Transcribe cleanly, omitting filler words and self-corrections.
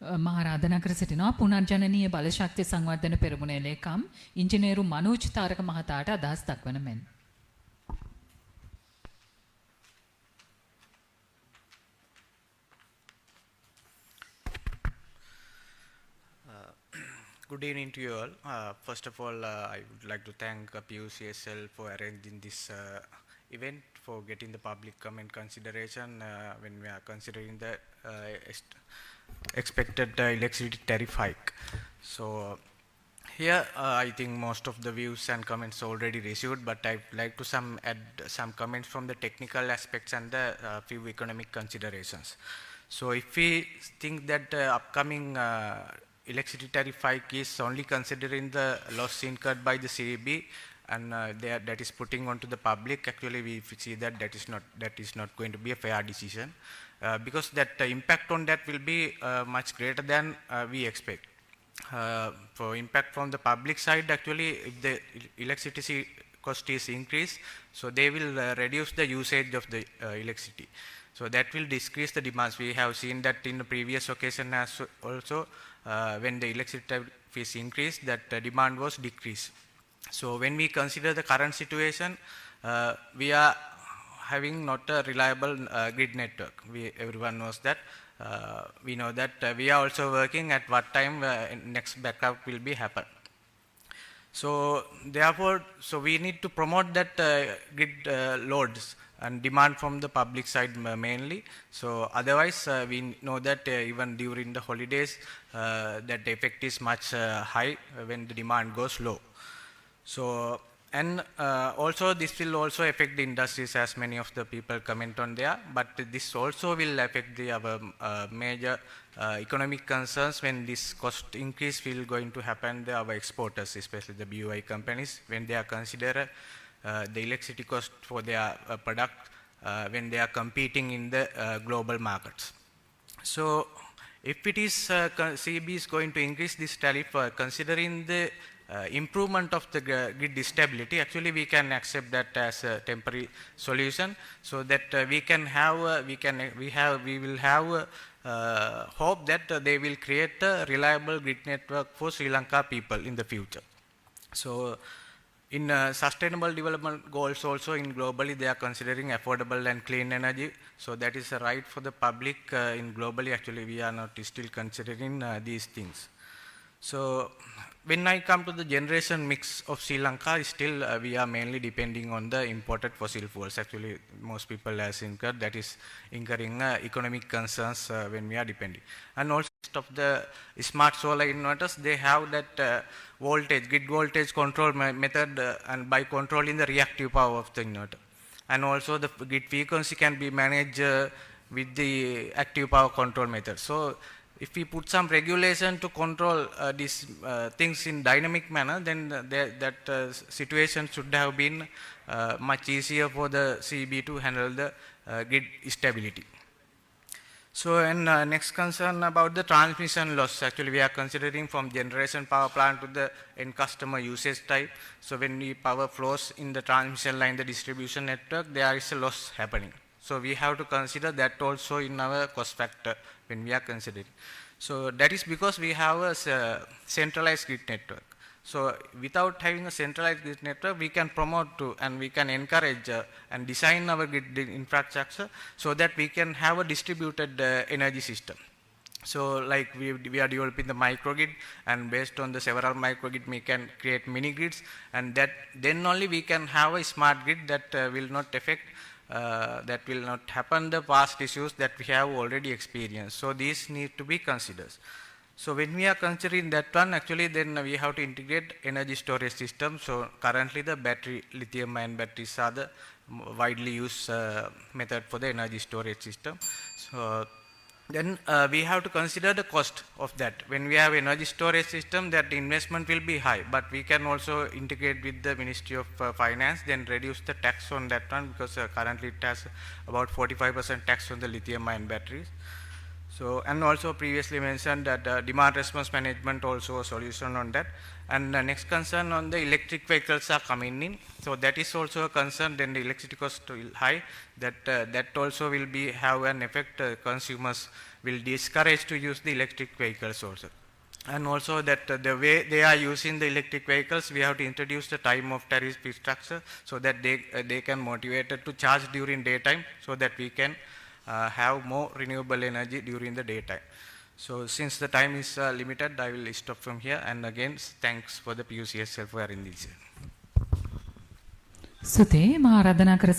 මම ආරාධනා කර සිටිනවා පුනර්ජනනීය බලශක්ති සංවර්ධන පෙරමුණේ ලේකම් ඉංජිනේරු මනෝජ් තාරක මහතාට අදහස් දක්වන මෙන්. Good evening to you all. First of all, I would like to thank PUCSL for arranging this event, for getting the public comment consideration when we are considering the expected electricity tariff hike. So here I think most of the views and comments already received, but I'd like to add some comments from the technical aspects and the few economic considerations. So if we think that upcoming electricity tariff hike is only considering the loss incurred by the CEB and that is putting onto the public, actually we see that that is not going to be a fair decision because that impact on that will be much greater than we expect. For impact from the public side, actually if the electricity cost is increased, so they will reduce the usage of the electricity. So that will decrease the demands. We have seen that in the previous occasion as also when the electricity tariff is increased, that demand was decreased. So when we consider the current situation, we are having not a reliable grid network. Everyone knows that. We know that we are also working at what time next backup will be happen. So therefore, so we need to promote that grid loads and demand from the public side mainly. So otherwise we know that even during the holidays that the effect is much high when the demand goes low. So and also this will also affect the industries, as many of the people comment on there, but this also will affect the our major economic concerns when this cost increase will going to happen to our exporters, especially the BOI companies, when they are consider the electricity cost for their product when they are competing in the global markets. So if it is CEB is going to increase this tariff considering the improvement of the grid stability, actually we can accept that as a temporary solution, so that we can have we will have hope that they will create a reliable grid network for Sri Lanka people in the future. So in sustainable development goals also in globally they are considering affordable and clean energy, so that is a right for the public in globally. Actually we are not still considering these things. So when I come to the generation mix of Sri Lanka, still we are mainly depending on the imported fossil fuels. Actually most people has incurred, that is incurring economic concerns when we are depending. And also of the smart solar inverters, they have that voltage, grid voltage control method and by controlling the reactive power of the inverter. And also the grid frequency can be managed with the active power control method. So if we put some regulation to control these things in dynamic manner, then that situation should have been much easier for the CEB to handle the grid stability. So and next concern about the transmission loss, actually we are considering from generation power plant to the end customer usage type. So when the power flows in the transmission line, the distribution network, there is a loss happening. So we have to consider that also in our cost factor when we are considering. So that is because we have a centralized grid network. So without having a centralized grid network, we can promote to and we can encourage and design our grid infrastructure so that we can have a distributed energy system. So like we are developing the microgrid, and based on the several microgrid we can create mini grids, and that then only we can have a smart grid that will not affect that will not happen the past issues that we have already experienced. So these need to be considered. So when we are considering that one, actually then we have to integrate energy storage system. So currently the battery, lithium ion batteries are the widely used method for the energy storage system. So then we have to consider the cost of that. When we have energy storage system, that investment will be high, but we can also integrate with the Ministry of Finance, then reduce the tax on that one, because currently it has about 45% tax on the lithium ion batteries. So, and also previously mentioned that demand response management also a solution on that. And the next concern on the electric vehicles are coming in. So that is also a concern. Then the electricity cost will high. That also will be have an effect. Consumers will discourage to use the electric vehicles also. And also that the way they are using the electric vehicles, we have to introduce the time of tariff fee structure so that they can motivated to charge during daytime, so that we can have more renewable energy during the daytime. So since the time is limited, I will stop from here, and again thanks for the PUCSL for arranging this. සුතේ මා ආරාධනා කර